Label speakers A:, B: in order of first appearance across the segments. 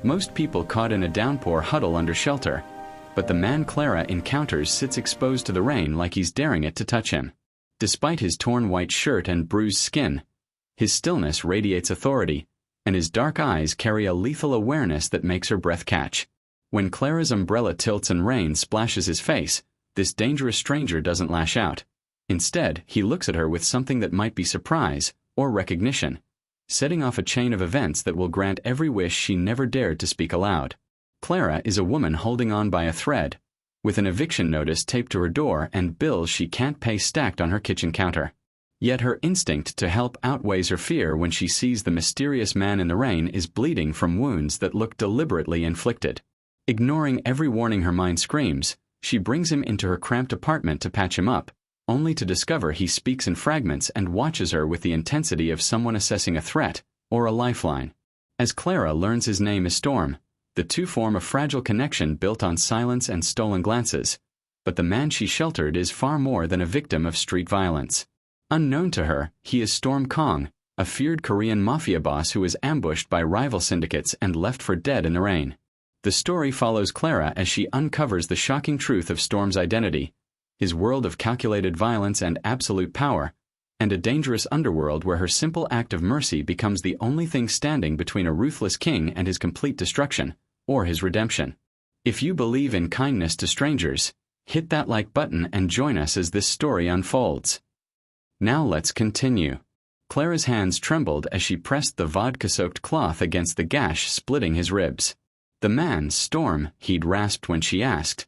A: Most people caught in a downpour huddle under shelter, but the man Clara encounters sits exposed to the rain like he's daring it to touch him. Despite his torn white shirt and bruised skin, his stillness radiates authority, and his dark eyes carry a lethal awareness that makes her breath catch. When Clara's umbrella tilts and rain splashes his face, this dangerous stranger doesn't lash out. Instead, he looks at her with something that might be surprise or recognition, setting off a chain of events that will grant every wish she never dared to speak aloud. Clara is a woman holding on by a thread, with an eviction notice taped to her door and bills she can't pay stacked on her kitchen counter. Yet her instinct to help outweighs her fear when she sees the mysterious man in the rain is bleeding from wounds that look deliberately inflicted. Ignoring every warning her mind screams, she brings him into her cramped apartment to patch him up, only to discover he speaks in fragments and watches her with the intensity of someone assessing a threat or a lifeline. As Clara learns his name is Storm, the two form a fragile connection built on silence and stolen glances, but the man she sheltered is far more than a victim of street violence. Unknown to her, he is Storm Kong, a feared Korean mafia boss who is ambushed by rival syndicates and left for dead in the rain. The story follows Clara as she uncovers the shocking truth of Storm's identity, his world of calculated violence and absolute power, and a dangerous underworld where her simple act of mercy becomes the only thing standing between a ruthless king and his complete destruction, or his redemption. If you believe in kindness to strangers, hit that like button and join us as this story unfolds. Now let's continue. Clara's hands trembled as she pressed the vodka-soaked cloth against the gash splitting his ribs. The man, Storm, he'd rasped when she asked,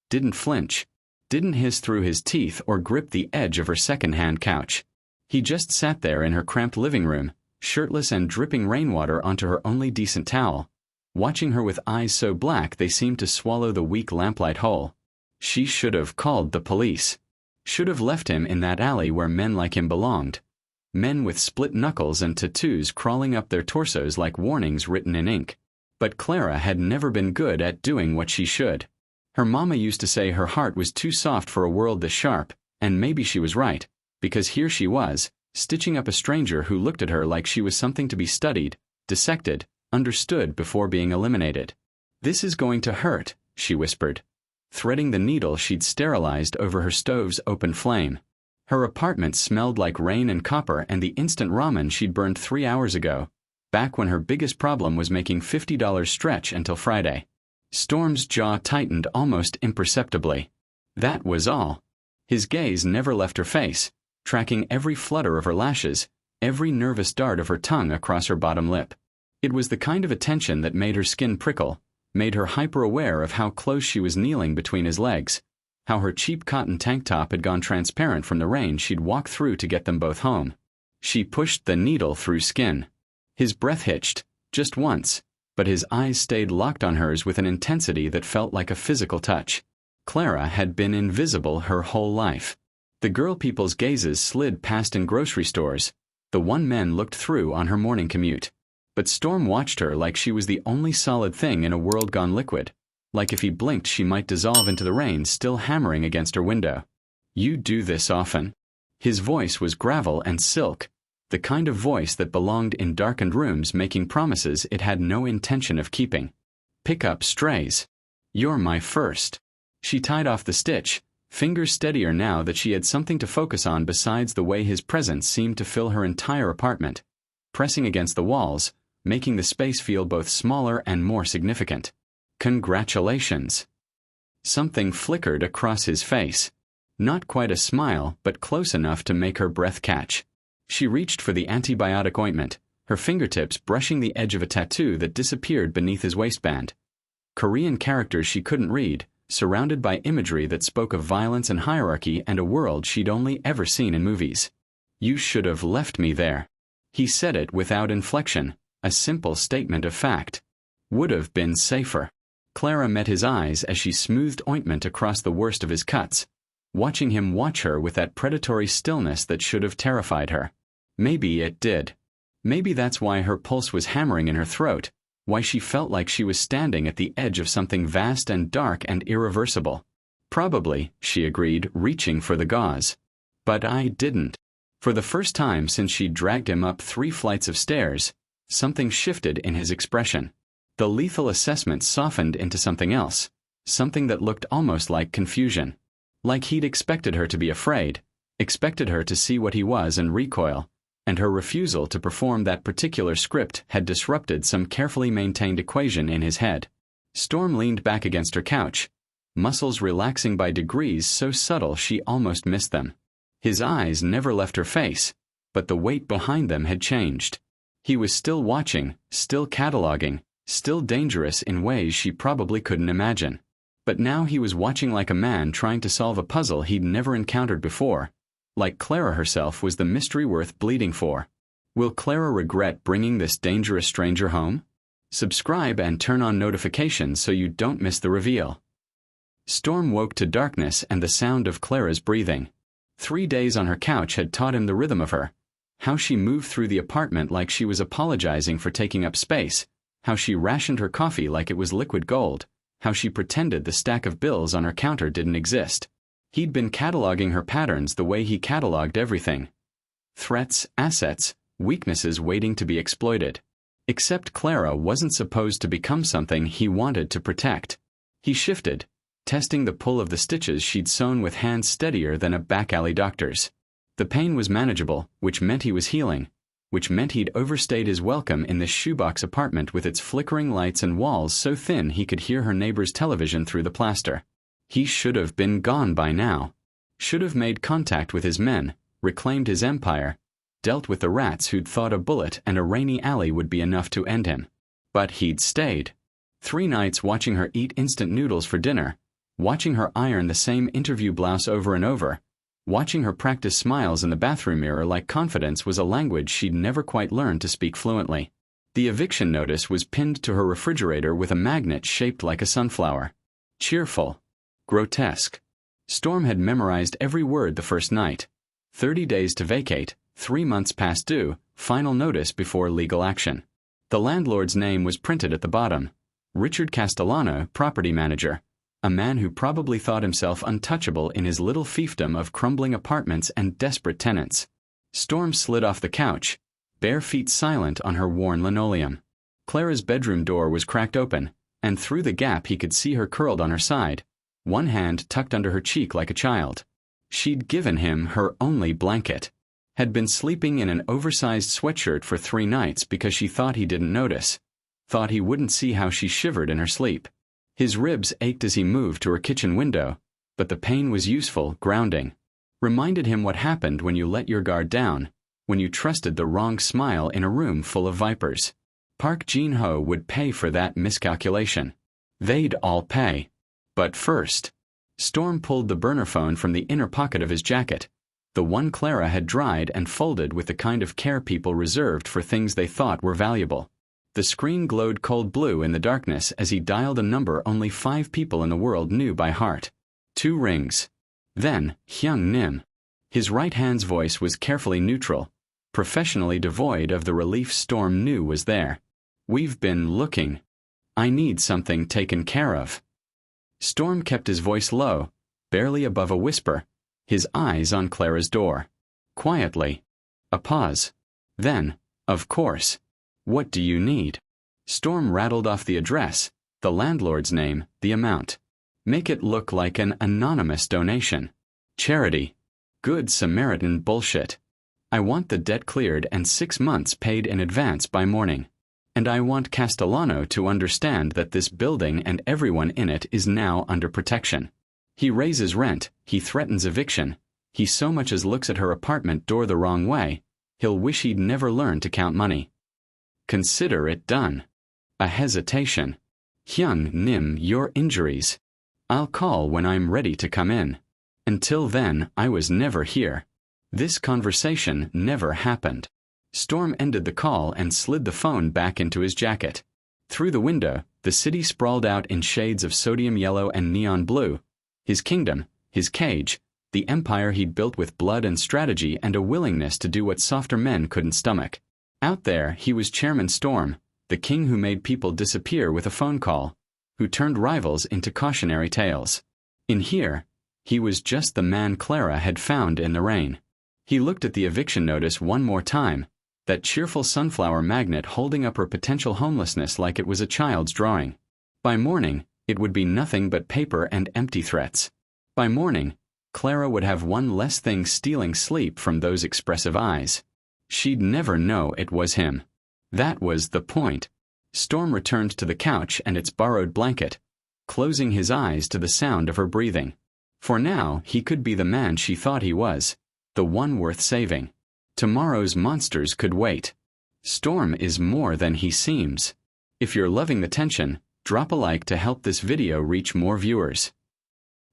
A: didn't flinch, didn't hiss through his teeth or grip the edge of her second-hand couch. He just sat there in her cramped living room, shirtless and dripping rainwater onto her only decent towel, watching her with eyes so black they seemed to swallow the weak lamplight whole. She should have called the police. Should have left him in that alley where men like him belonged. Men with split knuckles and tattoos crawling up their torsos like warnings written in ink. But Clara had never been good at doing what she should. Her mama used to say her heart was too soft for a world this sharp, and maybe she was right, because here she was, stitching up a stranger who looked at her like she was something to be studied, dissected, understood before being eliminated. This is going to hurt, she whispered, threading the needle she'd sterilized over her stove's open flame. Her apartment smelled like rain and copper and the instant ramen she'd burned 3 hours ago, back when her biggest problem was making $50 stretch until Friday. Storm's jaw tightened almost imperceptibly. That was all. His gaze never left her face, tracking every flutter of her lashes, every nervous dart of her tongue across her bottom lip. It was the kind of attention that made her skin prickle, made her hyper-aware of how close she was kneeling between his legs, how her cheap cotton tank top had gone transparent from the rain she'd walked through to get them both home. She pushed the needle through skin. His breath hitched, just once, but his eyes stayed locked on hers with an intensity that felt like a physical touch. Clara had been invisible her whole life. The girl people's gazes slid past in grocery stores, the one men looked through on her morning commute. But Storm watched her like she was the only solid thing in a world gone liquid, like if he blinked she might dissolve into the rain still hammering against her window. You do this often. His voice was gravel and silk, the kind of voice that belonged in darkened rooms making promises it had no intention of keeping. Pick up strays. You're my first. She tied off the stitch, fingers steadier now that she had something to focus on besides the way his presence seemed to fill her entire apartment, pressing against the walls, making the space feel both smaller and more significant. Congratulations. Something flickered across his face. Not quite a smile, but close enough to make her breath catch. She reached for the antibiotic ointment, her fingertips brushing the edge of a tattoo that disappeared beneath his waistband. Korean characters she couldn't read, surrounded by imagery that spoke of violence and hierarchy and a world she'd only ever seen in movies. You should have left me there. He said it without inflection, a simple statement of fact. Would have been safer. Clara met his eyes as she smoothed ointment across the worst of his cuts, watching him watch her with that predatory stillness that should have terrified her. Maybe it did. Maybe that's why her pulse was hammering in her throat, why she felt like she was standing at the edge of something vast and dark and irreversible. Probably, she agreed, reaching for the gauze. But I didn't. For the first time since she'd dragged him up 3 flights of stairs, something shifted in his expression. The lethal assessment softened into something else, something that looked almost like confusion. Like he'd expected her to be afraid, expected her to see what he was and recoil, and her refusal to perform that particular script had disrupted some carefully maintained equation in his head. Storm leaned back against her couch, muscles relaxing by degrees so subtle she almost missed them. His eyes never left her face, but the weight behind them had changed. He was still watching, still cataloging, still dangerous in ways she probably couldn't imagine. But now he was watching like a man trying to solve a puzzle he'd never encountered before. Like Clara herself was the mystery worth bleeding for. Will Clara regret bringing this dangerous stranger home? Subscribe and turn on notifications so you don't miss the reveal. Storm woke to darkness and the sound of Clara's breathing. 3 days on her couch had taught him the rhythm of her. How she moved through the apartment like she was apologizing for taking up space. How she rationed her coffee like it was liquid gold. How she pretended the stack of bills on her counter didn't exist. He'd been cataloging her patterns the way he cataloged everything. Threats, assets, weaknesses waiting to be exploited. Except Clara wasn't supposed to become something he wanted to protect. He shifted, testing the pull of the stitches she'd sewn with hands steadier than a back-alley doctor's. The pain was manageable, which meant he was healing, which meant he'd overstayed his welcome in this shoebox apartment with its flickering lights and walls so thin he could hear her neighbor's television through the plaster. He should have been gone by now. Should have made contact with his men, reclaimed his empire, dealt with the rats who'd thought a bullet and a rainy alley would be enough to end him. But he'd stayed. 3 nights watching her eat instant noodles for dinner, watching her iron the same interview blouse over and over, watching her practice smiles in the bathroom mirror like confidence was a language she'd never quite learned to speak fluently. The eviction notice was pinned to her refrigerator with a magnet shaped like a sunflower. Cheerful. Grotesque. Storm had memorized every word the first night. 30 days to vacate, 3 months past due, final notice before legal action. The landlord's name was printed at the bottom. Richard Castellano, property manager. A man who probably thought himself untouchable in his little fiefdom of crumbling apartments and desperate tenants. Storm slid off the couch, bare feet silent on her worn linoleum. Clara's bedroom door was cracked open, and through the gap he could see her curled on her side, one hand tucked under her cheek like a child. She'd given him her only blanket. Had been sleeping in an oversized sweatshirt for 3 nights because she thought he didn't notice. Thought he wouldn't see how she shivered in her sleep. His ribs ached as he moved to her kitchen window, but the pain was useful, grounding. Reminded him what happened when you let your guard down, when you trusted the wrong smile in a room full of vipers. Park Jin-ho would pay for that miscalculation. They'd all pay. But first, Storm pulled the burner phone from the inner pocket of his jacket, the one Clara had dried and folded with the kind of care people reserved for things they thought were valuable. The screen glowed cold blue in the darkness as he dialed a number only 5 people in the world knew by heart. 2 rings. Then, Hyung Nim. His right hand's voice was carefully neutral, professionally devoid of the relief Storm knew was there. We've been looking. I need something taken care of. Storm kept his voice low, barely above a whisper, his eyes on Clara's door. Quietly. A pause. Then, of course. What do you need? Storm rattled off the address, the landlord's name, the amount. Make it look like an anonymous donation. Charity. Good Samaritan bullshit. I want the debt cleared and 6 months paid in advance by morning. And I want Castellano to understand that this building and everyone in it is now under protection. He raises rent, he threatens eviction, he so much as looks at her apartment door the wrong way, he'll wish he'd never learned to count money. Consider it done. A hesitation. Hyung Nim, your injuries. I'll call when I'm ready to come in. Until then, I was never here. This conversation never happened. Storm ended the call and slid the phone back into his jacket. Through the window, the city sprawled out in shades of sodium yellow and neon blue. His kingdom, his cage, the empire he'd built with blood and strategy and a willingness to do what softer men couldn't stomach. Out there, he was Chairman Storm, the king who made people disappear with a phone call, who turned rivals into cautionary tales. In here, he was just the man Clara had found in the rain. He looked at the eviction notice one more time, That cheerful sunflower magnet holding up her potential homelessness like it was a child's drawing. By morning, it would be nothing but paper and empty threats. By morning, Clara would have one less thing stealing sleep from those expressive eyes. She'd never know it was him. That was the point. Storm returned to the couch and its borrowed blanket, closing his eyes to the sound of her breathing. For now, he could be the man she thought he was, the one worth saving. Tomorrow's monsters could wait. Storm is more than he seems. If you're loving the tension, drop a like to help this video reach more viewers.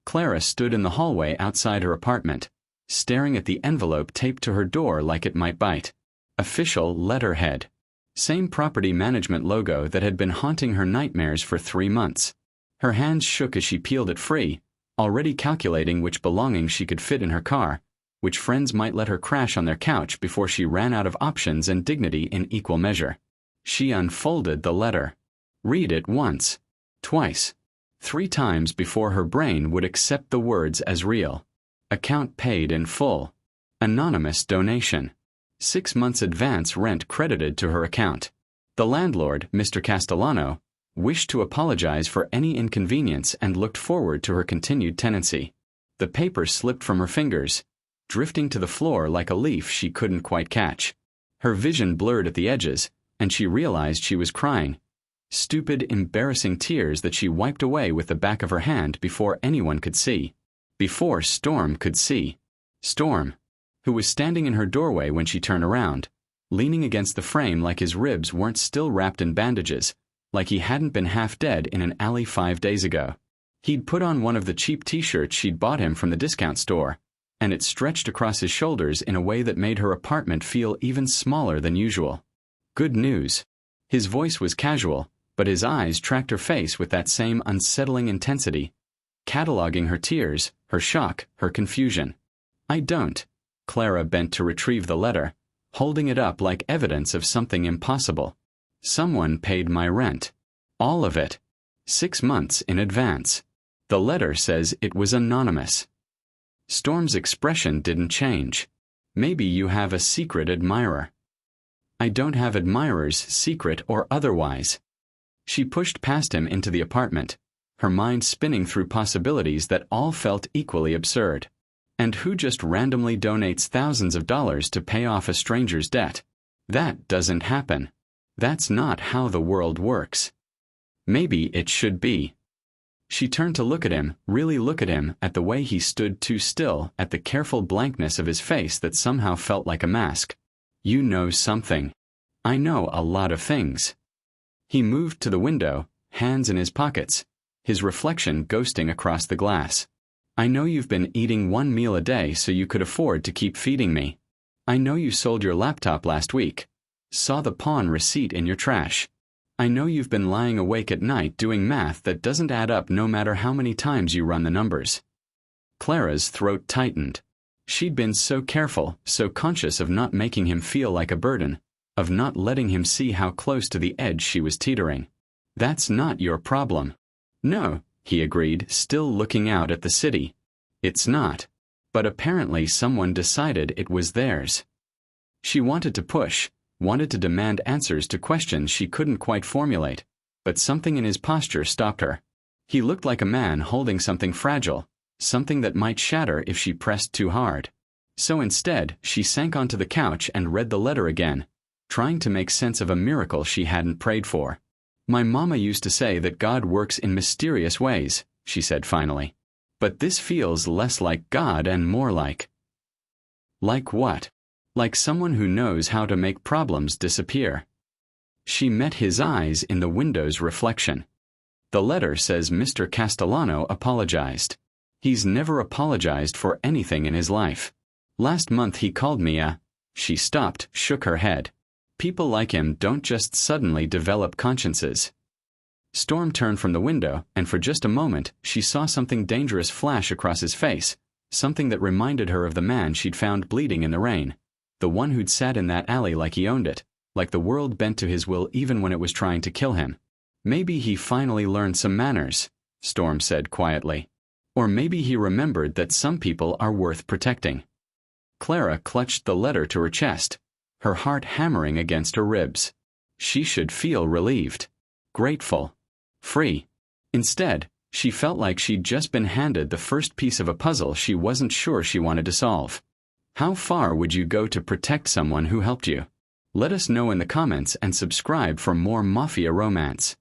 A: Clara stood in the hallway outside her apartment, staring at the envelope taped to her door like it might bite. Official letterhead. Same property management logo that had been haunting her nightmares for 3 months. Her hands shook as she peeled it free, already calculating which belongings she could fit in her car, which friends might let her crash on their couch before she ran out of options and dignity in equal measure. She unfolded the letter. Read it once, twice, 3 times before her brain would accept the words as real. Account paid in full. Anonymous donation. 6 months advance rent credited to her account. The landlord, Mr. Castellano, wished to apologize for any inconvenience and looked forward to her continued tenancy. The paper slipped from her fingers, drifting to the floor like a leaf she couldn't quite catch. Her vision blurred at the edges, and she realized she was crying. Stupid, embarrassing tears that she wiped away with the back of her hand before anyone could see. Before Storm could see. Storm, who was standing in her doorway when she turned around, leaning against the frame like his ribs weren't still wrapped in bandages, like he hadn't been half dead in an alley 5 days ago. He'd put on one of the cheap t-shirts she'd bought him from the discount store, and it stretched across his shoulders in a way that made her apartment feel even smaller than usual. Good news. His voice was casual, but his eyes tracked her face with that same unsettling intensity, cataloging her tears, her shock, her confusion. I don't. Clara bent to retrieve the letter, holding it up like evidence of something impossible. Someone paid my rent. All of it. 6 months in advance. The letter says it was anonymous. Storm's expression didn't change. Maybe you have a secret admirer. I don't have admirers, secret or otherwise. She pushed past him into the apartment, her mind spinning through possibilities that all felt equally absurd. And who just randomly donates thousands of dollars to pay off a stranger's debt? That doesn't happen. That's not how the world works. Maybe it should be. She turned to look at him, really look at him, at the way he stood too still, at the careful blankness of his face that somehow felt like a mask. You know something. I know a lot of things. He moved to the window, hands in his pockets, his reflection ghosting across the glass. I know you've been eating 1 meal a day so you could afford to keep feeding me. I know you sold your laptop last week. Saw the pawn receipt in your trash. I know you've been lying awake at night doing math that doesn't add up no matter how many times you run the numbers. Clara's throat tightened. She'd been so careful, so conscious of not making him feel like a burden, of not letting him see how close to the edge she was teetering. That's not your problem. No, he agreed, still looking out at the city. It's not. But apparently someone decided it was theirs. She wanted to push, wanted to demand answers to questions she couldn't quite formulate, but something in his posture stopped her. He looked like a man holding something fragile, something that might shatter if she pressed too hard. So instead, she sank onto the couch and read the letter again, trying to make sense of a miracle she hadn't prayed for. My mama used to say that God works in mysterious ways, she said finally. But this feels less like God and more like... Like what? Like someone who knows how to make problems disappear. She met his eyes in the window's reflection. The letter says Mr. Castellano apologized. He's never apologized for anything in his life. Last month he called me a... She stopped, shook her head. People like him don't just suddenly develop consciences. Storm turned from the window, and for just a moment, she saw something dangerous flash across his face, something that reminded her of the man she'd found bleeding in the rain, the one who'd sat in that alley like he owned it, like the world bent to his will even when it was trying to kill him. Maybe he finally learned some manners, Storm said quietly. Or maybe he remembered that some people are worth protecting. Clara clutched the letter to her chest, her heart hammering against her ribs. She should feel relieved, grateful, free. Instead, she felt like she'd just been handed the first piece of a puzzle she wasn't sure she wanted to solve. How far would you go to protect someone who helped you? Let us know in the comments and subscribe for more Mafia romance.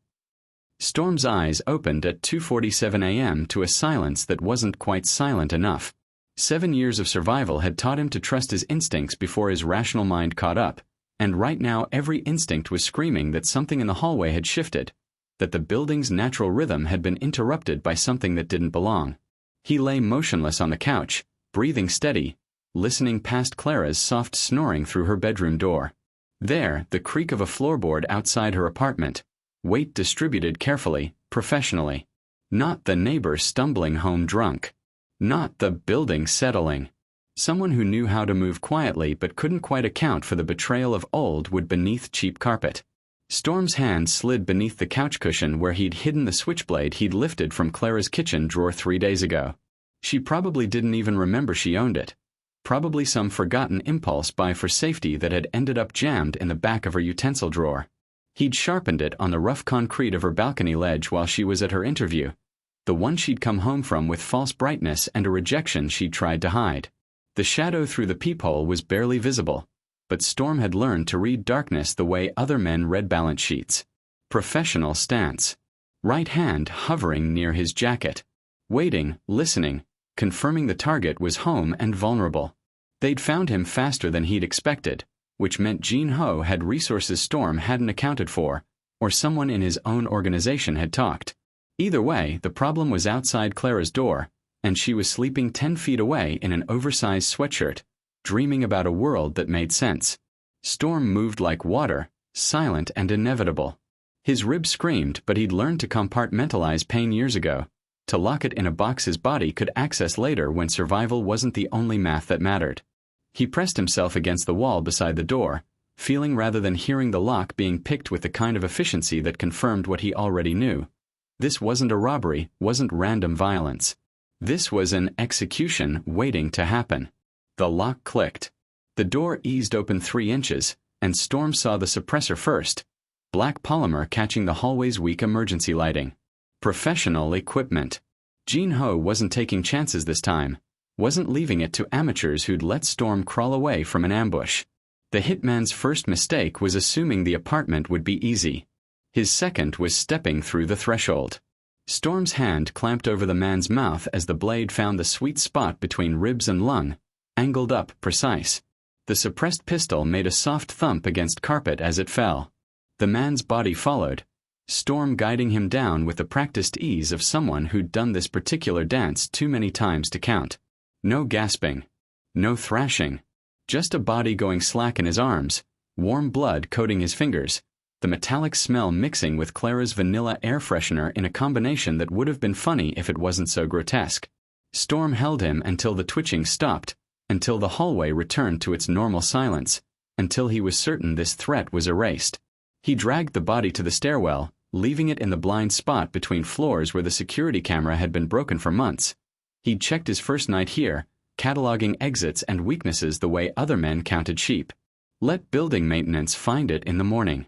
A: Storm's eyes opened at 2:47 a.m. to a silence that wasn't quite silent enough. 7 years of survival had taught him to trust his instincts before his rational mind caught up, and right now every instinct was screaming that something in the hallway had shifted, that the building's natural rhythm had been interrupted by something that didn't belong. He lay motionless on the couch, breathing steady, listening past Clara's soft snoring through her bedroom door. There, the creak of a floorboard outside her apartment, weight distributed carefully, professionally. Not the neighbor stumbling home drunk. Not the building settling. Someone who knew how to move quietly but couldn't quite account for the betrayal of old wood beneath cheap carpet. Storm's hand slid beneath the couch cushion where he'd hidden the switchblade he'd lifted from Clara's kitchen drawer 3 days ago. She probably didn't even remember she owned it. Probably some forgotten impulse buy for safety that had ended up jammed in the back of her utensil drawer. He'd sharpened it on the rough concrete of her balcony ledge while she was at her interview, the one she'd come home from with false brightness and a rejection she'd tried to hide. The shadow through the peephole was barely visible, but Storm had learned to read darkness the way other men read balance sheets. Professional stance. Right hand hovering near his jacket. Waiting, listening, confirming the target was home and vulnerable. They'd found him faster than he'd expected, which meant Jean Ho had resources Storm hadn't accounted for, or someone in his own organization had talked. Either way, the problem was outside Clara's door, and she was sleeping 10 feet away in an oversized sweatshirt, dreaming about a world that made sense. Storm moved like water, silent and inevitable. His ribs screamed, but he'd learned to compartmentalize pain years ago, to lock it in a box his body could access later when survival wasn't the only math that mattered. He pressed himself against the wall beside the door, feeling rather than hearing the lock being picked with the kind of efficiency that confirmed what he already knew. This wasn't a robbery, wasn't random violence. This was an execution waiting to happen. The lock clicked. The door eased open 3 inches, and Storm saw the suppressor first, black polymer catching the hallway's weak emergency lighting. Professional equipment. Jean Ho wasn't taking chances this time, wasn't leaving it to amateurs who'd let Storm crawl away from an ambush. The hitman's first mistake was assuming the apartment would be easy. His second was stepping through the threshold. Storm's hand clamped over the man's mouth as the blade found the sweet spot between ribs and lung, angled up, precise. The suppressed pistol made a soft thump against carpet as it fell. The man's body followed, Storm guiding him down with the practiced ease of someone who'd done this particular dance too many times to count. No gasping. No thrashing. Just a body going slack in his arms, warm blood coating his fingers, the metallic smell mixing with Clara's vanilla air freshener in a combination that would have been funny if it wasn't so grotesque. Storm held him until the twitching stopped, until the hallway returned to its normal silence, until he was certain this threat was erased. He dragged the body to the stairwell, leaving it in the blind spot between floors where the security camera had been broken for months. He'd checked his first night here, cataloging exits and weaknesses the way other men counted sheep. Let building maintenance find it in the morning.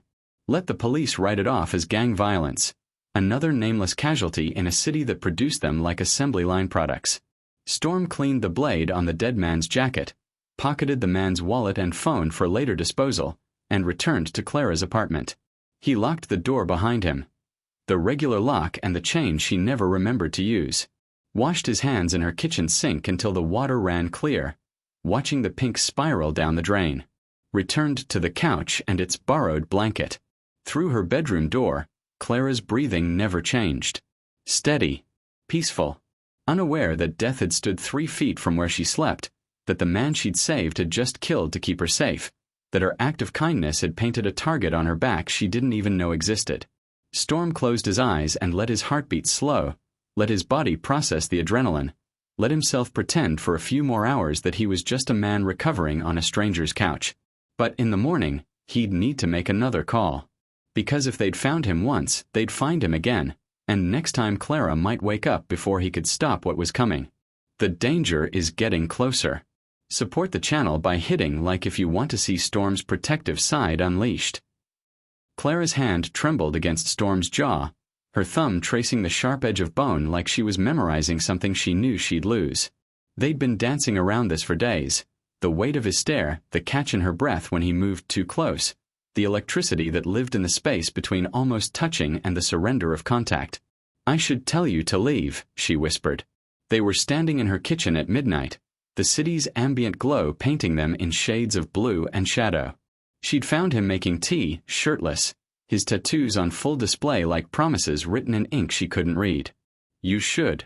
A: Let the police write it off as gang violence, another nameless casualty in a city that produced them like assembly line products. Storm cleaned the blade on the dead man's jacket, pocketed the man's wallet and phone for later disposal, and returned to Clara's apartment. He locked the door behind him, the regular lock and the chain she never remembered to use. Washed his hands in her kitchen sink until the water ran clear, watching the pink spiral down the drain. Returned to the couch and its borrowed blanket. Through her bedroom door, Clara's breathing never changed. Steady, peaceful, unaware that death had stood 3 feet from where she slept, that the man she'd saved had just killed to keep her safe, that her act of kindness had painted a target on her back she didn't even know existed. Storm closed his eyes and let his heartbeat slow, let his body process the adrenaline, let himself pretend for a few more hours that he was just a man recovering on a stranger's couch. But in the morning, he'd need to make another call. Because if they'd found him once, they'd find him again, and next time Clara might wake up before he could stop what was coming. The danger is getting closer. Support the channel by hitting like if you want to see Storm's protective side unleashed. Clara's hand trembled against Storm's jaw, her thumb tracing the sharp edge of bone like she was memorizing something she knew she'd lose. They'd been dancing around this for days. The weight of his stare, the catch in her breath when he moved too close, the electricity that lived in the space between almost touching and the surrender of contact. "I should tell you to leave," she whispered. They were standing in her kitchen at midnight, the city's ambient glow painting them in shades of blue and shadow. She'd found him making tea, shirtless, his tattoos on full display like promises written in ink she couldn't read. "You should."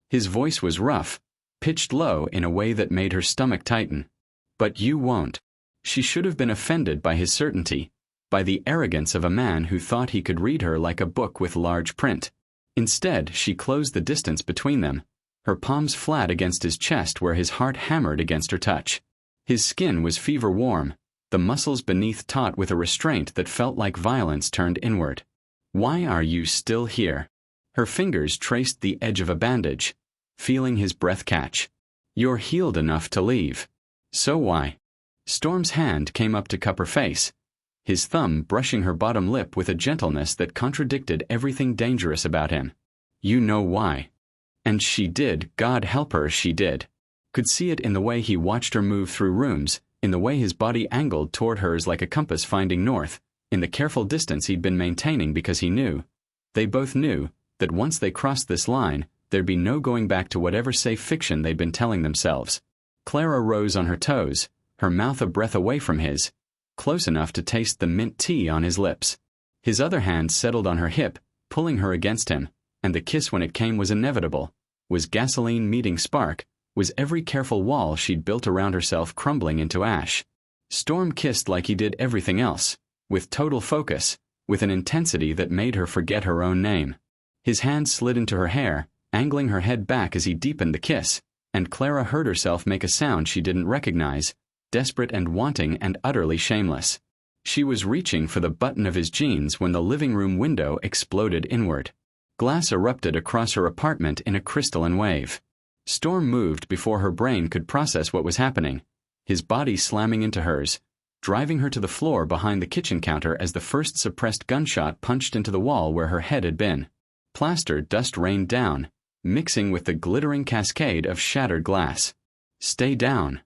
A: His voice was rough, pitched low in a way that made her stomach tighten. "But you won't." She should have been offended by his certainty, by the arrogance of a man who thought he could read her like a book with large print. Instead, she closed the distance between them, her palms flat against his chest where his heart hammered against her touch. His skin was fever warm, the muscles beneath taut with a restraint that felt like violence turned inward. "Why are you still here?" Her fingers traced the edge of a bandage, feeling his breath catch. "You're healed enough to leave. So why?" Storm's hand came up to cup her face, his thumb brushing her bottom lip with a gentleness that contradicted everything dangerous about him. "You know why." And she did, God help her, she did. Could see it in the way he watched her move through rooms, in the way his body angled toward hers like a compass finding north, in the careful distance he'd been maintaining because he knew. They both knew that once they crossed this line, there'd be no going back to whatever safe fiction they'd been telling themselves. Clara rose on her toes, her mouth a breath away from his, close enough to taste the mint tea on his lips. His other hand settled on her hip, pulling her against him, and the kiss when it came was inevitable, was gasoline meeting spark, was every careful wall she'd built around herself crumbling into ash. Storm kissed like he did everything else, with total focus, with an intensity that made her forget her own name. His hand slid into her hair, angling her head back as he deepened the kiss, and Clara heard herself make a sound she didn't recognize, desperate and wanting and utterly shameless. She was reaching for the button of his jeans when the living room window exploded inward. Glass erupted across her apartment in a crystalline wave. Storm moved before her brain could process what was happening, his body slamming into hers, driving her to the floor behind the kitchen counter as the first suppressed gunshot punched into the wall where her head had been. Plaster dust rained down, mixing with the glittering cascade of shattered glass. "Stay down."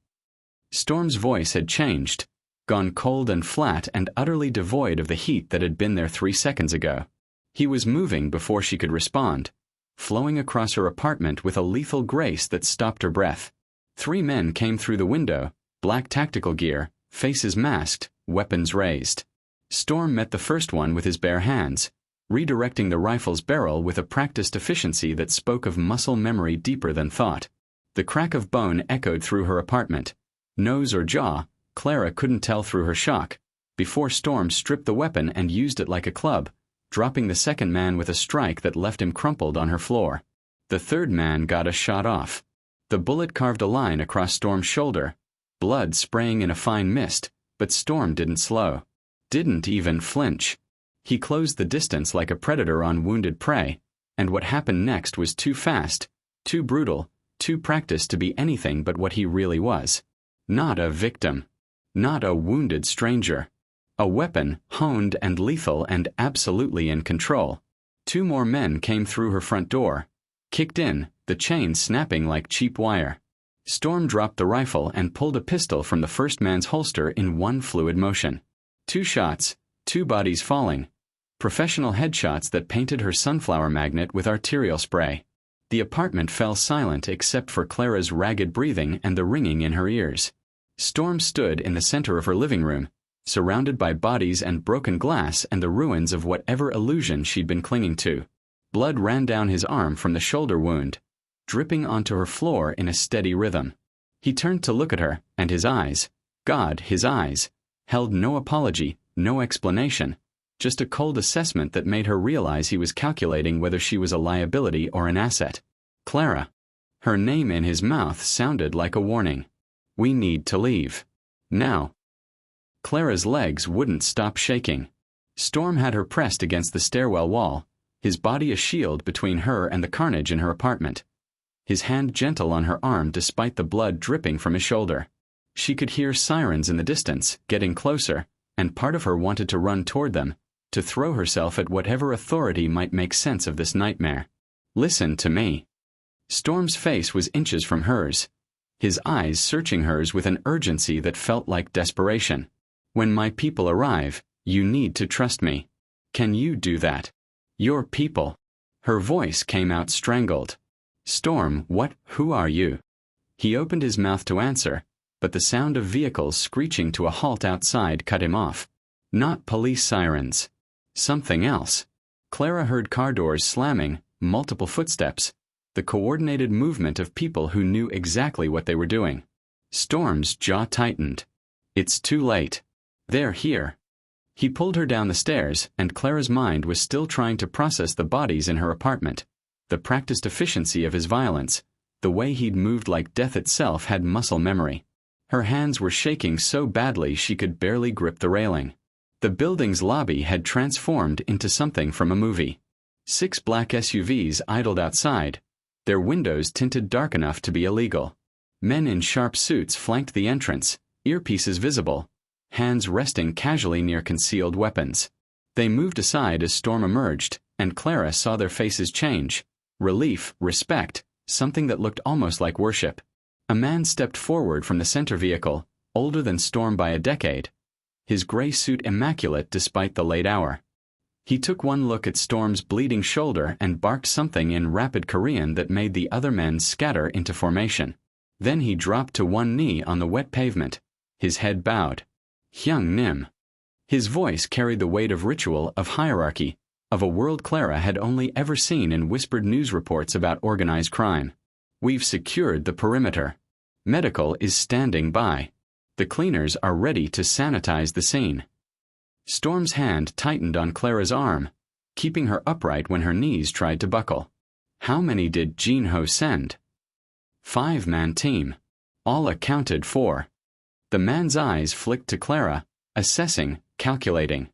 A: Storm's voice had changed, gone cold and flat and utterly devoid of the heat that had been there 3 seconds ago. He was moving before she could respond, flowing across her apartment with a lethal grace that stopped her breath. 3 men came through the window, black tactical gear, faces masked, weapons raised. Storm met the first one with his bare hands, redirecting the rifle's barrel with a practiced efficiency that spoke of muscle memory deeper than thought. The crack of bone echoed through her apartment. Nose or jaw, Clara couldn't tell through her shock, before Storm stripped the weapon and used it like a club, dropping the second man with a strike that left him crumpled on her floor. The third man got a shot off. The bullet carved a line across Storm's shoulder, blood spraying in a fine mist, but Storm didn't slow. Didn't even flinch. He closed the distance like a predator on wounded prey, and what happened next was too fast, too brutal, too practiced to be anything but what he really was. Not a victim. Not a wounded stranger. A weapon, honed and lethal and absolutely in control. 2 more men came through her front door, kicked in, the chain snapping like cheap wire. Storm dropped the rifle and pulled a pistol from the first man's holster in one fluid motion. 2 shots, 2 bodies falling. Professional headshots that painted her sunflower magnet with arterial spray. The apartment fell silent except for Clara's ragged breathing and the ringing in her ears. Storm stood in the center of her living room, surrounded by bodies and broken glass and the ruins of whatever illusion she'd been clinging to. Blood ran down his arm from the shoulder wound, dripping onto her floor in a steady rhythm. He turned to look at her, and his eyes, God, his eyes, held no apology, no explanation, just a cold assessment that made her realize he was calculating whether she was a liability or an asset. Clara. Her name in his mouth sounded like a warning. "We need to leave. Now." Clara's legs wouldn't stop shaking. Storm had her pressed against the stairwell wall, his body a shield between her and the carnage in her apartment, his hand gentle on her arm despite the blood dripping from his shoulder. She could hear sirens in the distance, getting closer, and part of her wanted to run toward them, to throw herself at whatever authority might make sense of this nightmare. Listen to me. Storm's face was inches from hers, his eyes searching hers with an urgency that felt like desperation. When my people arrive, you need to trust me. Can you do that? Your people. Her voice came out strangled. Storm, who are you? He opened his mouth to answer, but the sound of vehicles screeching to a halt outside cut him off. Not police sirens. Something else. Clara heard car doors slamming, multiple footsteps, the coordinated movement of people who knew exactly what they were doing. Storm's jaw tightened. It's too late. They're here. He pulled her down the stairs, and Clara's mind was still trying to process the bodies in her apartment. The practiced efficiency of his violence, the way he'd moved like death itself, had muscle memory. Her hands were shaking so badly she could barely grip the railing. The building's lobby had transformed into something from a movie. 6 black SUVs idled outside, their windows tinted dark enough to be illegal. Men in sharp suits flanked the entrance, earpieces visible, hands resting casually near concealed weapons. They moved aside as Storm emerged, and Clara saw their faces change. Relief, respect, something that looked almost like worship. A man stepped forward from the center vehicle, older than Storm by a decade, his gray suit immaculate despite the late hour. He took one look at Storm's bleeding shoulder and barked something in rapid Korean that made the other men scatter into formation. Then he dropped to one knee on the wet pavement, his head bowed. Hyung Nim. His voice carried the weight of ritual, of hierarchy, of a world Clara had only ever seen in whispered news reports about organized crime. We've secured the perimeter. Medical is standing by. The cleaners are ready to sanitize the scene. Storm's hand tightened on Clara's arm, keeping her upright when her knees tried to buckle. How many did Jin-ho send? 5-man team. All accounted for. The man's eyes flicked to Clara, assessing, calculating.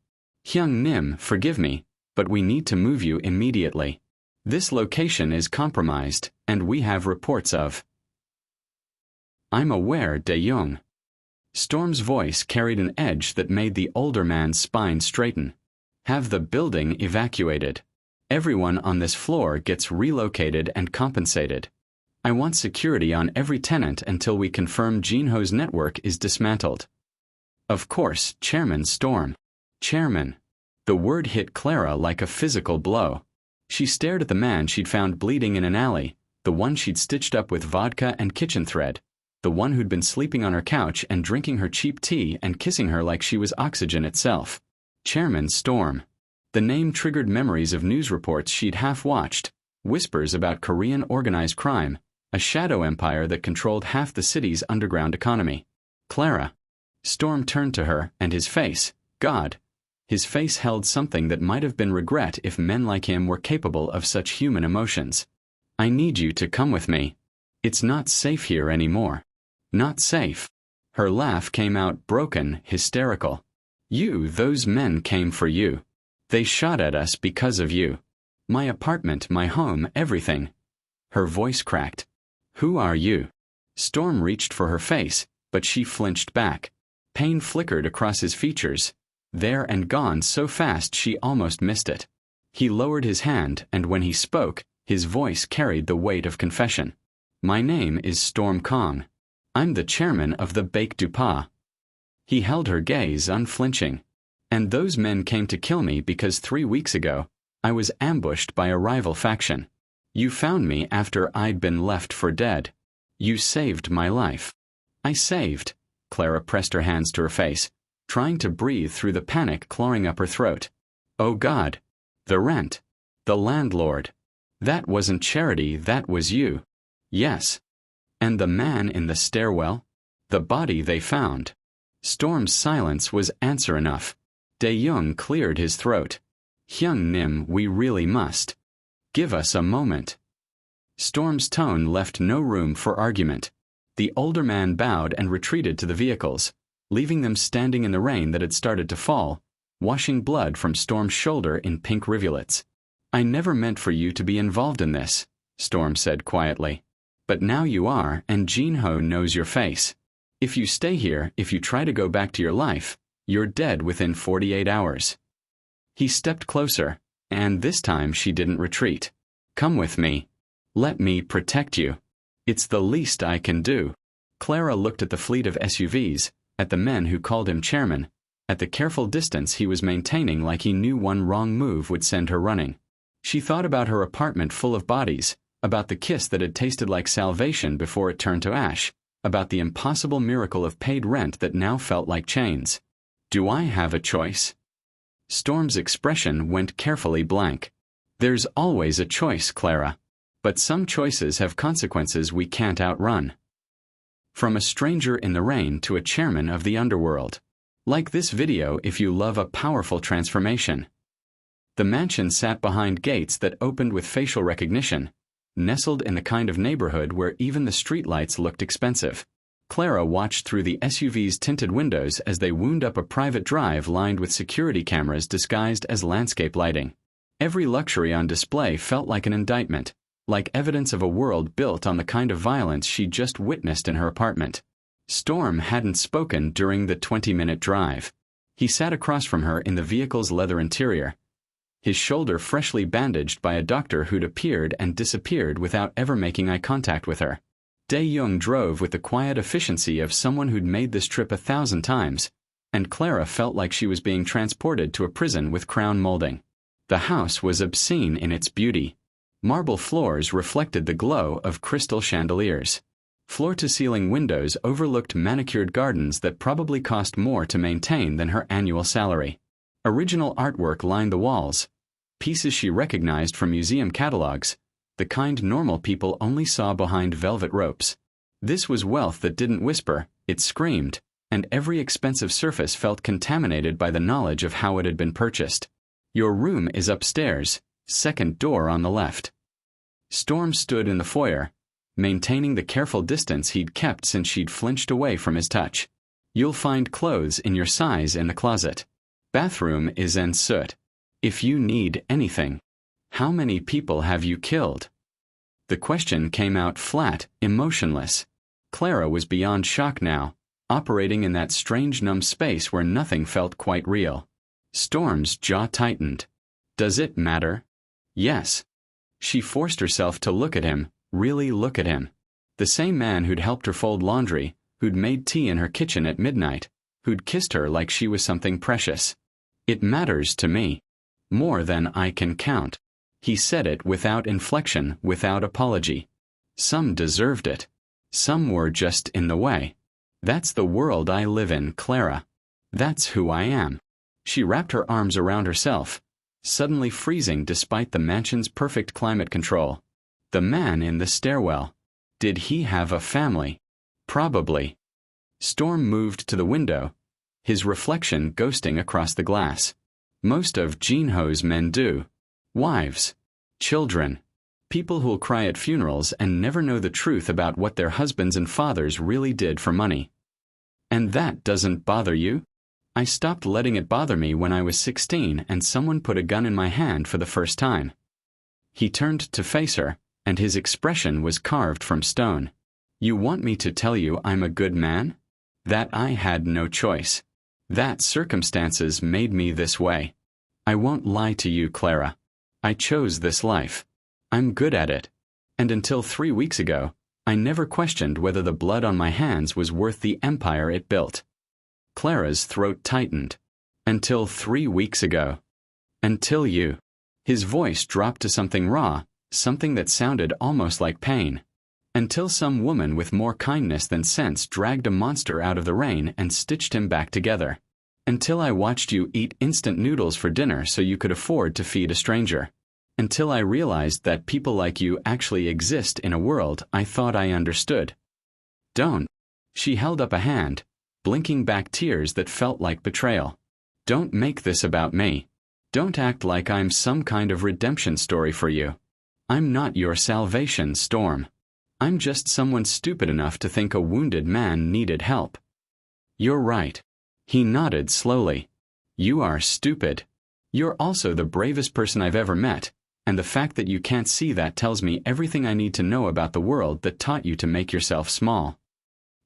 A: Hyung Nim, forgive me, but we need to move you immediately. This location is compromised, and we have reports of. I'm aware, Dae-young. Storm's voice carried an edge that made the older man's spine straighten. Have the building evacuated. Everyone on this floor gets relocated and compensated. I want security on every tenant until we confirm Jin-ho's network is dismantled. Of course, Chairman Storm. Chairman. The word hit Clara like a physical blow. She stared at the man she'd found bleeding in an alley, the one she'd stitched up with vodka and kitchen thread, the one who'd been sleeping on her couch and drinking her cheap tea and kissing her like she was oxygen itself. Chairman Storm. The name triggered memories of news reports she'd half-watched, whispers about Korean organized crime, a shadow empire that controlled half the city's underground economy. Clara. Storm turned to her, and his face, God. His face held something that might have been regret if men like him were capable of such human emotions. I need you to come with me. It's not safe here anymore. Not safe. Her laugh came out broken, hysterical. Those men came for you. They shot at us because of you. My apartment, my home, everything. Her voice cracked. Who are you? Storm reached for her face, but she flinched back. Pain flickered across his features, there and gone so fast she almost missed it. He lowered his hand, and when he spoke, his voice carried the weight of confession. My name is Storm Kong. I'm the chairman of the Baek Dupa. He held her gaze unflinching. And those men came to kill me because 3 weeks ago, I was ambushed by a rival faction. You found me after I'd been left for dead. You saved my life. I saved. Clara pressed her hands to her face, trying to breathe through the panic clawing up her throat. Oh God. The rent. The landlord. That wasn't charity, that was you. Yes. And the man in the stairwell? The body they found. Storm's silence was answer enough. Dae-young cleared his throat. Hyung Nim, we really must. Give us a moment. Storm's tone left no room for argument. The older man bowed and retreated to the vehicles, leaving them standing in the rain that had started to fall, washing blood from Storm's shoulder in pink rivulets. I never meant for you to be involved in this, Storm said quietly. But now you are, and Jin-ho knows your face. If you stay here, if you try to go back to your life, you're dead within 48 hours. He stepped closer, and this time she didn't retreat. Come with me. Let me protect you. It's the least I can do. Clara looked at the fleet of SUVs, at the men who called him chairman, at the careful distance he was maintaining like he knew one wrong move would send her running. She thought about her apartment full of bodies, about the kiss that had tasted like salvation before it turned to ash, about the impossible miracle of paid rent that now felt like chains. Do I have a choice? Storm's expression went carefully blank. There's always a choice, Clara. But some choices have consequences we can't outrun. From a stranger in the rain to a chairman of the underworld. Like this video if you love a powerful transformation. The mansion sat behind gates that opened with facial recognition, nestled in the kind of neighborhood where even the streetlights looked expensive. Clara watched through the SUV's tinted windows as they wound up a private drive lined with security cameras disguised as landscape lighting. Every luxury on display felt like an indictment, like evidence of a world built on the kind of violence she'd just witnessed in her apartment. Storm hadn't spoken during the 20-minute drive. He sat across from her in the vehicle's leather interior, his shoulder freshly bandaged by a doctor who'd appeared and disappeared without ever making eye contact with her. Dae-Young drove with the quiet efficiency of someone who'd made this trip 1,000 times, and Clara felt like she was being transported to a prison with crown molding. The house was obscene in its beauty. Marble floors reflected the glow of crystal chandeliers. Floor-to-ceiling windows overlooked manicured gardens that probably cost more to maintain than her annual salary. Original artwork lined the walls, pieces she recognized from museum catalogs, the kind normal people only saw behind velvet ropes. This was wealth that didn't whisper, it screamed, and every expensive surface felt contaminated by the knowledge of how it had been purchased. Your room is upstairs, second door on the left. Storm stood in the foyer, maintaining the careful distance he'd kept since she'd flinched away from his touch. You'll find clothes in your size in the closet. Bathroom is en soot. If you need anything. How many people have you killed? The question came out flat, emotionless. Clara was beyond shock now, operating in that strange numb space where nothing felt quite real. Storm's jaw tightened. Does it matter? Yes. She forced herself to look at him, really look at him. The same man who'd helped her fold laundry, who'd made tea in her kitchen at midnight, who'd kissed her like she was something precious. It matters to me. More than I can count. He said it without inflection, without apology. Some deserved it. Some were just in the way. That's the world I live in, Clara. That's who I am. She wrapped her arms around herself, suddenly freezing despite the mansion's perfect climate control. The man in the stairwell. Did he have a family? Probably. Storm moved to the window, his reflection ghosting across the glass. Most of Jinho's men do. Wives. Children. People who'll cry at funerals and never know the truth about what their husbands and fathers really did for money. And that doesn't bother you? I stopped letting it bother me when I was 16 and someone put a gun in my hand for the first time. He turned to face her, and his expression was carved from stone. You want me to tell you I'm a good man? That I had no choice. That circumstances made me this way. I won't lie to you, Clara. I chose this life. I'm good at it. And until 3 weeks ago, I never questioned whether the blood on my hands was worth the empire it built. Clara's throat tightened. Until 3 weeks ago. Until you. His voice dropped to something raw, something that sounded almost like pain. Until some woman with more kindness than sense dragged a monster out of the rain and stitched him back together. Until I watched you eat instant noodles for dinner so you could afford to feed a stranger. Until I realized that people like you actually exist in a world I thought I understood. Don't. She held up a hand, blinking back tears that felt like betrayal. Don't make this about me. Don't act like I'm some kind of redemption story for you. I'm not your salvation, Storm. I'm just someone stupid enough to think a wounded man needed help. You're right. He nodded slowly. You are stupid. You're also the bravest person I've ever met, and the fact that you can't see that tells me everything I need to know about the world that taught you to make yourself small.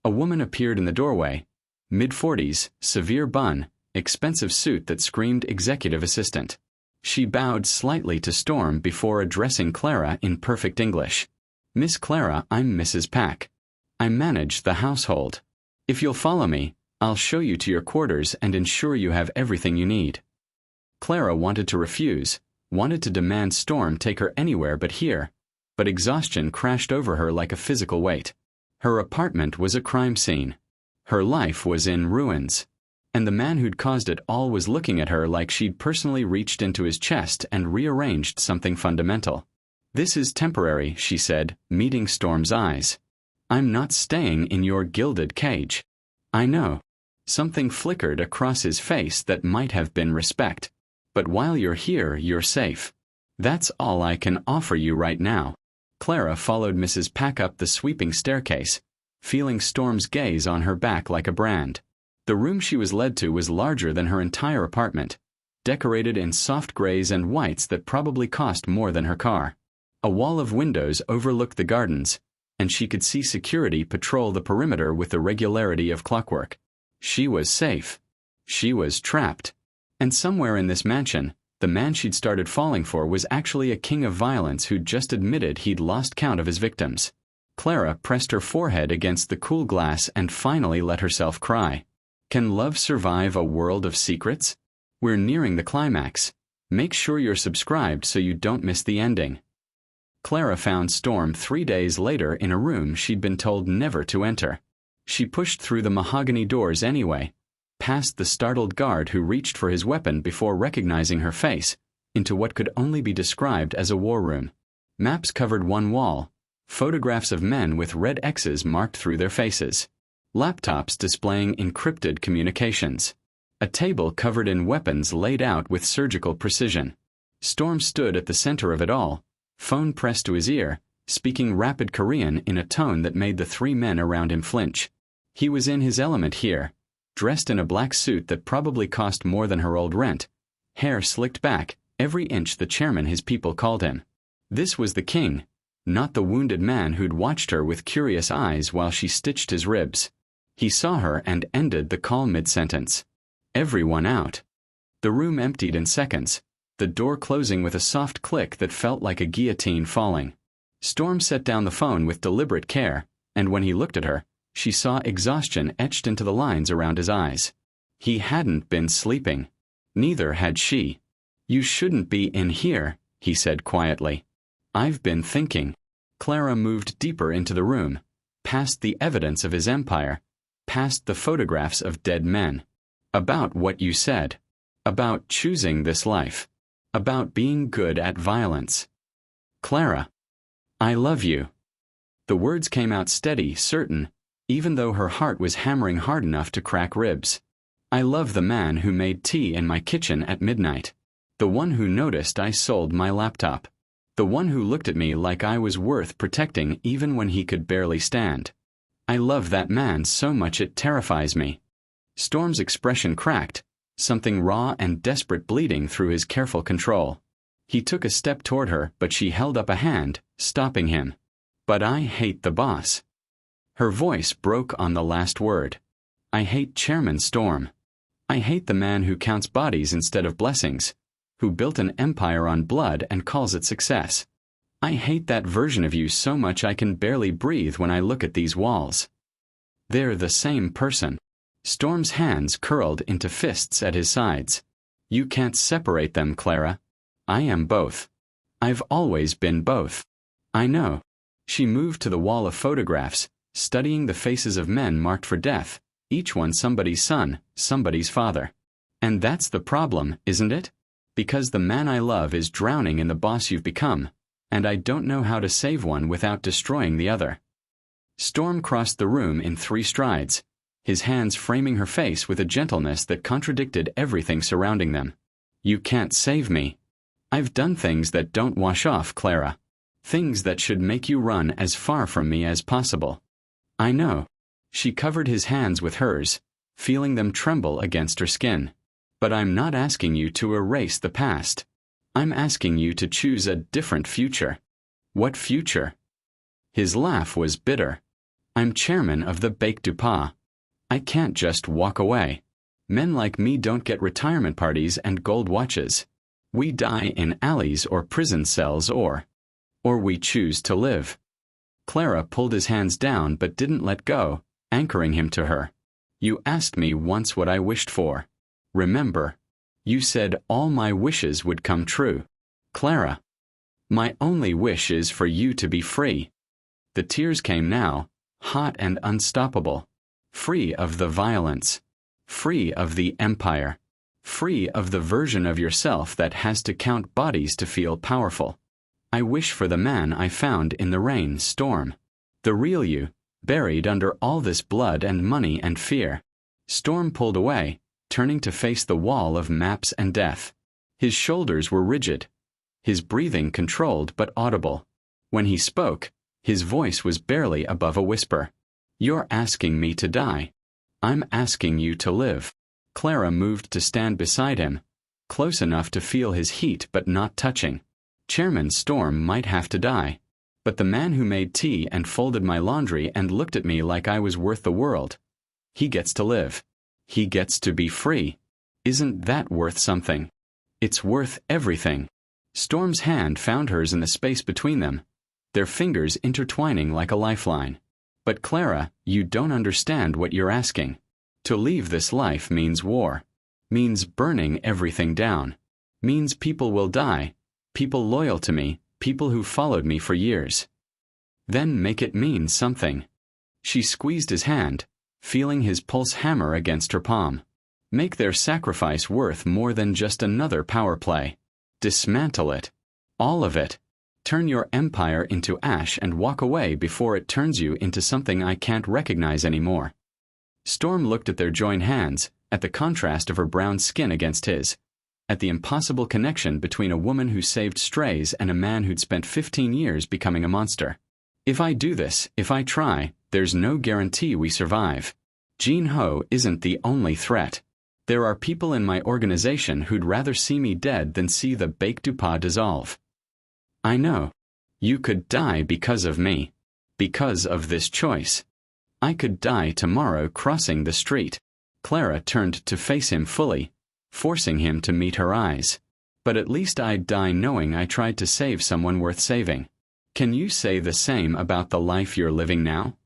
A: A woman appeared in the doorway, mid-40s, severe bun, expensive suit that screamed executive assistant. She bowed slightly to Storm before addressing Clara in perfect English. "Miss Clara, I'm Mrs. Pack. I manage the household. If you'll follow me, I'll show you to your quarters and ensure you have everything you need." Clara wanted to refuse, wanted to demand Storm take her anywhere but here, but exhaustion crashed over her like a physical weight. Her apartment was a crime scene. Her life was in ruins. And the man who'd caused it all was looking at her like she'd personally reached into his chest and rearranged something fundamental. "This is temporary," she said, meeting Storm's eyes. "I'm not staying in your gilded cage." "I know." Something flickered across his face that might have been respect. "But while you're here, you're safe. That's all I can offer you right now." Clara followed Mrs. Pack up the sweeping staircase, feeling Storm's gaze on her back like a brand. The room she was led to was larger than her entire apartment, decorated in soft grays and whites that probably cost more than her car. A wall of windows overlooked the gardens, and she could see security patrol the perimeter with the regularity of clockwork. She was safe. She was trapped. And somewhere in this mansion, the man she'd started falling for was actually a king of violence who'd just admitted he'd lost count of his victims. Clara pressed her forehead against the cool glass and finally let herself cry. Can love survive a world of secrets? We're nearing the climax. Make sure you're subscribed so you don't miss the ending. Clara found Storm 3 days later in a room she'd been told never to enter. She pushed through the mahogany doors anyway, past the startled guard who reached for his weapon before recognizing her face, into what could only be described as a war room. Maps covered one wall, photographs of men with red X's marked through their faces. Laptops displaying encrypted communications. A table covered in weapons laid out with surgical precision. Storm stood at the center of it all, phone pressed to his ear, speaking rapid Korean in a tone that made the 3 men around him flinch. He was in his element here, dressed in a black suit that probably cost more than her old rent, hair slicked back, every inch the chairman his people called him. This was the king, not the wounded man who'd watched her with curious eyes while she stitched his ribs. He saw her and ended the call mid-sentence. Everyone out. The room emptied in seconds, the door closing with a soft click that felt like a guillotine falling. Storm set down the phone with deliberate care, and when he looked at her, she saw exhaustion etched into the lines around his eyes. He hadn't been sleeping. Neither had she. "You shouldn't be in here," he said quietly. "I've been thinking." Clara moved deeper into the room, past the evidence of his empire, past the photographs of dead men. "About what you said. About choosing this life. About being good at violence. Clara, I love you." The words came out steady, certain, even though her heart was hammering hard enough to crack ribs. "I love the man who made tea in my kitchen at midnight. The one who noticed I sold my laptop. The one who looked at me like I was worth protecting even when he could barely stand. I love that man so much it terrifies me." Storm's expression cracked, something raw and desperate bleeding through his careful control. He took a step toward her, but she held up a hand, stopping him. "But I hate the boss." Her voice broke on the last word. "I hate Chairman Storm. I hate the man who counts bodies instead of blessings, who built an empire on blood and calls it success. I hate that version of you so much I can barely breathe when I look at these walls." They're the same person. Storm's hands curled into fists at his sides. "You can't separate them, Clara. I am both. I've always been both. I know." She moved to the wall of photographs, studying the faces of men marked for death, each one somebody's son, somebody's father. "And that's the problem, isn't it? Because the man I love is drowning in the boss you've become, and I don't know how to save one without destroying the other." Storm crossed the room in 3 strides, his hands framing her face with a gentleness that contradicted everything surrounding them. "You can't save me. I've done things that don't wash off, Clara. Things that should make you run as far from me as possible." "I know." She covered his hands with hers, feeling them tremble against her skin. "But I'm not asking you to erase the past. I'm asking you to choose a different future." "What future?" His laugh was bitter. I'm chairman of the Bec du Pas. I can't just walk away. Men like me don't get retirement parties and gold watches. We die in alleys or prison cells or we choose to live. Clara pulled his hands down but didn't let go, anchoring him to her. You asked me once what I wished for. Remember? You said all my wishes would come true. Clara. My only wish is for you to be free. The tears came now, hot and unstoppable. Free of the violence. Free of the empire. Free of the version of yourself that has to count bodies to feel powerful. I wish for the man I found in the rain Storm. The real you, buried under all this blood and money and fear. Storm pulled away, turning to face the wall of maps and death. His shoulders were rigid. His breathing controlled but audible. When he spoke, his voice was barely above a whisper. You're asking me to die. I'm asking you to live. Clara moved to stand beside him, close enough to feel his heat but not touching. Chairman Storm might have to die. But the man who made tea and folded my laundry and looked at me like I was worth the world, he gets to live. He gets to be free. Isn't that worth something? It's worth everything. Storm's hand found hers in the space between them, their fingers intertwining like a lifeline. But Clara, you don't understand what you're asking. To leave this life means war. Means burning everything down. Means people will die. People loyal to me. People who followed me for years. Then make it mean something. She squeezed his hand, feeling his pulse hammer against her palm. Make their sacrifice worth more than just another power play. Dismantle it. All of it. Turn your empire into ash and walk away before it turns you into something I can't recognize anymore. Storm looked at their joined hands, at the contrast of her brown skin against his, at the impossible connection between a woman who saved strays and a man who'd spent 15 years becoming a monster. If I do this, if I try, there's no guarantee we survive. Jean Ho isn't the only threat. There are people in my organization who'd rather see me dead than see the Bec du Pas dissolve. I know. You could die because of me. Because of this choice. I could die tomorrow crossing the street. Clara turned to face him fully, forcing him to meet her eyes. But at least I'd die knowing I tried to save someone worth saving. Can you say the same about the life you're living now?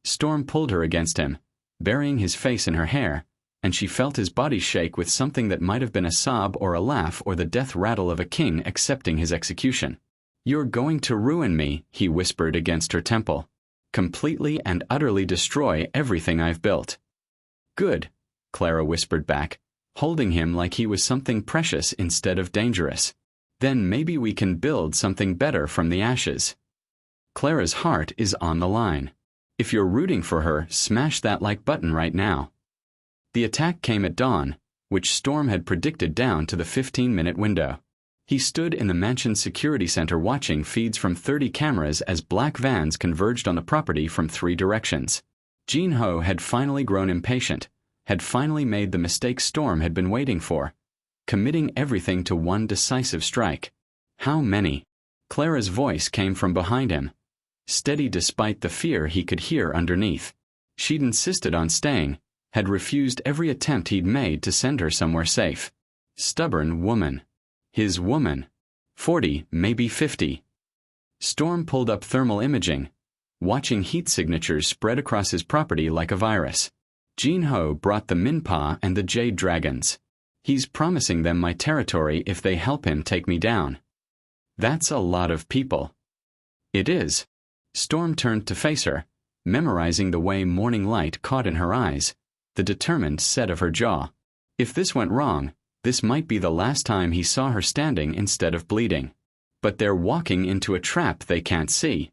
A: Storm pulled her against him, burying his face in her hair, and she felt his body shake with something that might have been a sob or a laugh or the death rattle of a king accepting his execution. You're going to ruin me, he whispered against her temple. Completely and utterly destroy everything I've built. Good, Clara whispered back, holding him like he was something precious instead of dangerous. Then maybe we can build something better from the ashes. Clara's heart is on the line. If you're rooting for her, smash that like button right now. The attack came at dawn, which Storm had predicted down to the 15-minute window. He stood in the mansion's security center watching feeds from 30 cameras as black vans converged on the property from 3 directions. Jean Ho had finally grown impatient, had finally made the mistake Storm had been waiting for, committing everything to one decisive strike. How many? Clara's voice came from behind him, steady despite the fear he could hear underneath. She'd insisted on staying, had refused every attempt he'd made to send her somewhere safe. Stubborn woman. His woman. 40, maybe 50. Storm pulled up thermal imaging, watching heat signatures spread across his property like a virus. Jean Ho brought the Minpa and the Jade Dragons. He's promising them my territory if they help him take me down. That's a lot of people. It is. Storm turned to face her, memorizing the way morning light caught in her eyes, the determined set of her jaw. If this went wrong, this might be the last time he saw her standing instead of bleeding. But they're walking into a trap they can't see.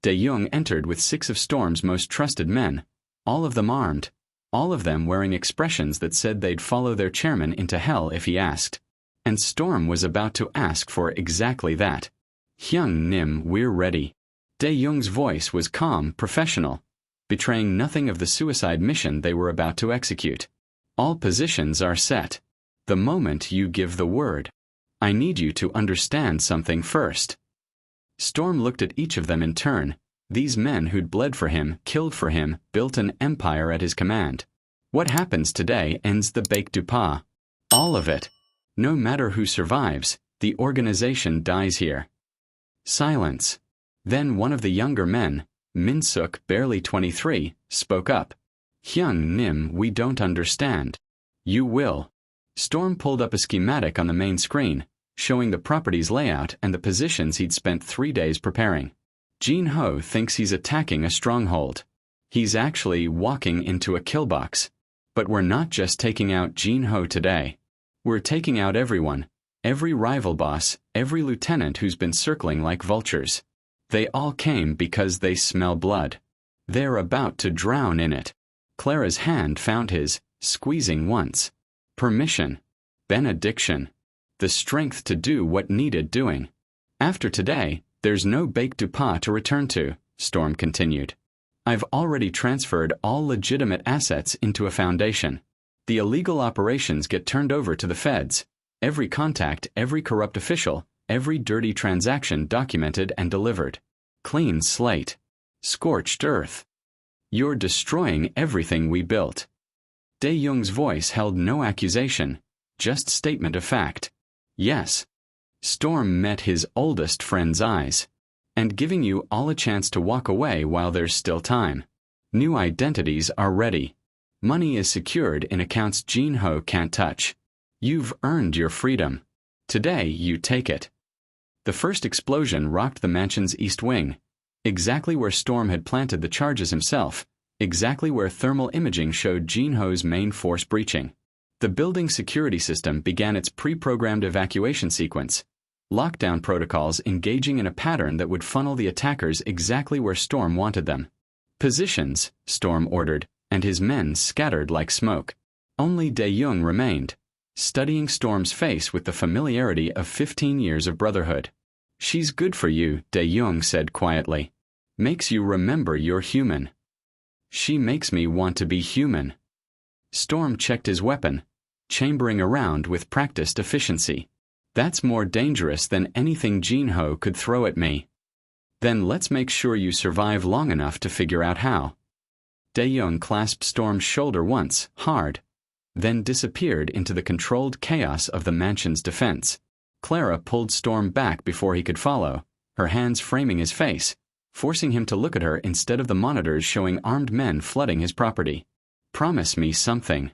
A: De Jong entered with 6 of Storm's most trusted men, all of them armed, all of them wearing expressions that said they'd follow their chairman into hell if he asked. And Storm was about to ask for exactly that. Hyung Nim, we're ready. De Jong's voice was calm, professional, betraying nothing of the suicide mission they were about to execute. All positions are set. The moment you give the word. I need you to understand something first. Storm looked at each of them in turn, These men who'd bled for him, killed for him, built an empire at his command. What happens today ends the Bake du Pas. All of it. No matter who survives, the organization dies here. Silence. Then one of the younger men, Min-suk, barely 23, spoke up. Hyung Nim, we don't understand. You will. Storm pulled up a schematic on the main screen, showing the property's layout and the positions he'd spent 3 days preparing. Jin-ho thinks he's attacking a stronghold. He's actually walking into a kill box. But we're not just taking out Jin-ho today. We're taking out everyone, every rival boss, every lieutenant who's been circling like vultures. They all came because they smell blood. They're about to drown in it. Clara's hand found his, squeezing once. Permission. Benediction. The strength to do what needed doing. After today, there's no Bake du Pas to return to, Storm continued. I've already transferred all legitimate assets into a foundation. The illegal operations get turned over to the feds. Every contact, every corrupt official, every dirty transaction documented and delivered. Clean slate. Scorched earth. You're destroying everything we built. Dae-young's voice held no accusation, just statement of fact. Yes. Storm met his oldest friend's eyes. And giving you all a chance to walk away while there's still time. New identities are ready. Money is secured in accounts Jin-ho can't touch. You've earned your freedom. Today you take it. The first explosion rocked the mansion's east wing, exactly where Storm had planted the charges himself, exactly where thermal imaging showed Jin-ho's main force breaching. The building's security system began its pre-programmed evacuation sequence. Lockdown protocols engaging in a pattern that would funnel the attackers exactly where Storm wanted them. Positions, Storm ordered, and his men scattered like smoke. Only Dae-young remained, studying Storm's face with the familiarity of 15 years of brotherhood. She's good for you, Dae-young said quietly. Makes you remember you're human. She makes me want to be human. Storm checked his weapon, chambering around with practiced efficiency. That's more dangerous than anything Jin-ho could throw at me. Then let's make sure you survive long enough to figure out how. Dae-young clasped Storm's shoulder once, hard, then disappeared into the controlled chaos of the mansion's defense. Clara pulled Storm back before he could follow, her hands framing his face, forcing him to look at her instead of the monitors showing armed men flooding his property. Promise me something.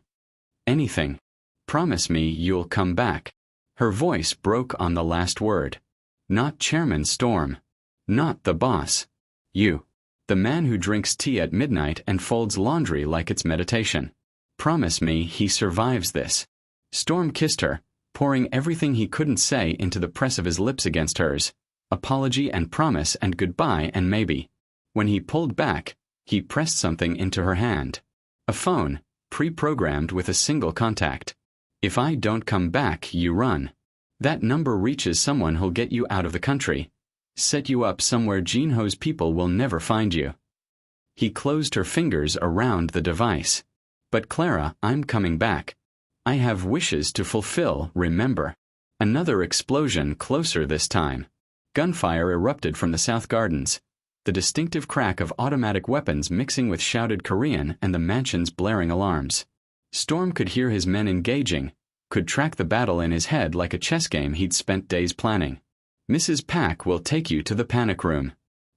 A: Anything. Promise me you'll come back. Her voice broke on the last word. Not Chairman Storm. Not the boss. You. The man who drinks tea at midnight and folds laundry like it's meditation. Promise me he survives this. Storm kissed her, pouring everything he couldn't say into the press of his lips against hers. Apology and promise and goodbye and maybe. When he pulled back, he pressed something into her hand. A phone, pre-programmed with a single contact. If I don't come back, you run. That number reaches someone who'll get you out of the country. Set you up somewhere Jin-ho's people will never find you. He closed her fingers around the device. But Clara, I'm coming back. I have wishes to fulfill, remember. Another explosion closer this time. Gunfire erupted from the South Gardens. The distinctive crack of automatic weapons mixing with shouted Korean and the mansion's blaring alarms. Storm could hear his men engaging, could track the battle in his head like a chess game he'd spent days planning. Mrs. Pack will take you to the panic room.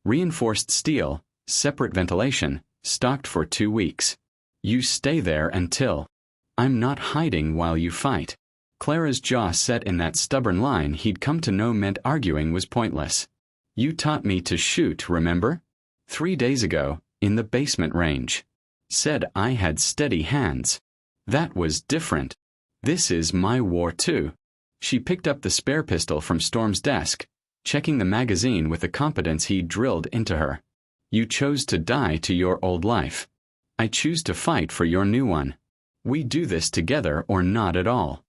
A: Reinforced steel, separate ventilation, stocked for 2 weeks. You stay there until. I'm not hiding while you fight. Clara's jaw set in that stubborn line he'd come to know meant arguing was pointless. You taught me to shoot, remember? 3 days ago, in the basement range. Said I had steady hands. That was different. This is my war too. She picked up the spare pistol from Storm's desk, checking the magazine with the competence he'd drilled into her. You chose to die to your old life. I choose to fight for your new one. We do this together or not at all.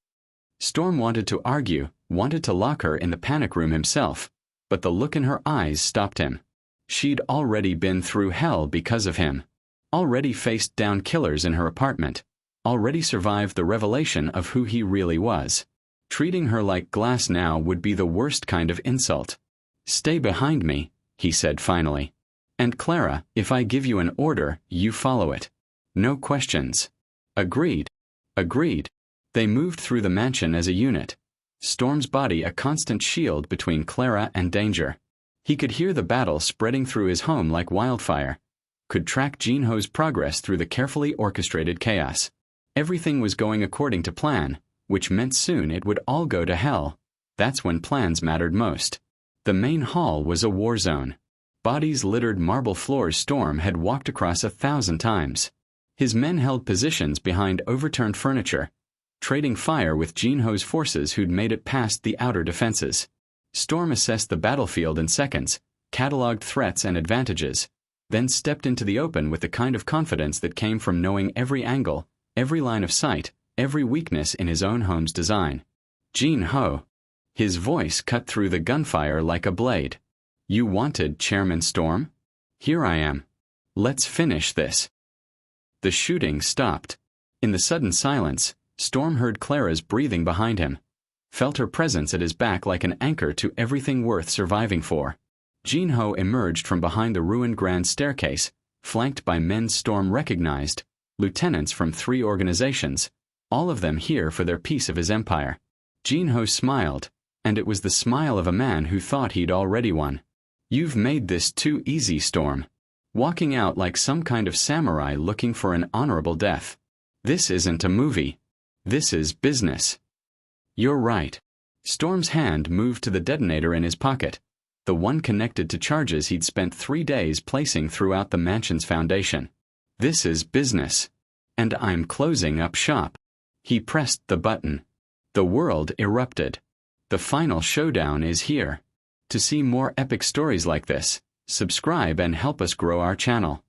A: Storm wanted to argue, wanted to lock her in the panic room himself, but the look in her eyes stopped him. She'd already been through hell because of him. Already faced down killers in her apartment. Already survived the revelation of who he really was. Treating her like glass now would be the worst kind of insult. Stay behind me, he said finally. And Clara, if I give you an order, you follow it. No questions. Agreed. Agreed. They moved through the mansion as a unit. Storm's body a constant shield between Clara and danger. He could hear the battle spreading through his home like wildfire. Could track Jinho's progress through the carefully orchestrated chaos. Everything was going according to plan, which meant soon it would all go to hell. That's when plans mattered most. The main hall was a war zone. Bodies littered marble floors Storm had walked across 1,000 times. His men held positions behind overturned furniture, trading fire with Jinho's forces who'd made it past the outer defenses. Storm assessed the battlefield in seconds, cataloged threats and advantages, then stepped into the open with the kind of confidence that came from knowing every angle, every line of sight, every weakness in his own home's design. Jinho. His voice cut through the gunfire like a blade. You wanted Chairman Storm? Here I am. Let's finish this. The shooting stopped. In the sudden silence, Storm heard Clara's breathing behind him, felt her presence at his back like an anchor to everything worth surviving for. Jinho emerged from behind the ruined grand staircase, flanked by men Storm recognized, lieutenants from 3 organizations, all of them here for their piece of his empire. Jinho smiled, and it was the smile of a man who thought he'd already won. You've made this too easy, Storm. Walking out like some kind of samurai looking for an honorable death. This isn't a movie. This is business. You're right. Storm's hand moved to the detonator in his pocket, the one connected to charges he'd spent 3 days placing throughout the mansion's foundation. This is business. And I'm closing up shop. He pressed the button. The world erupted. The final showdown is here. To see more epic stories like this, subscribe and help us grow our channel.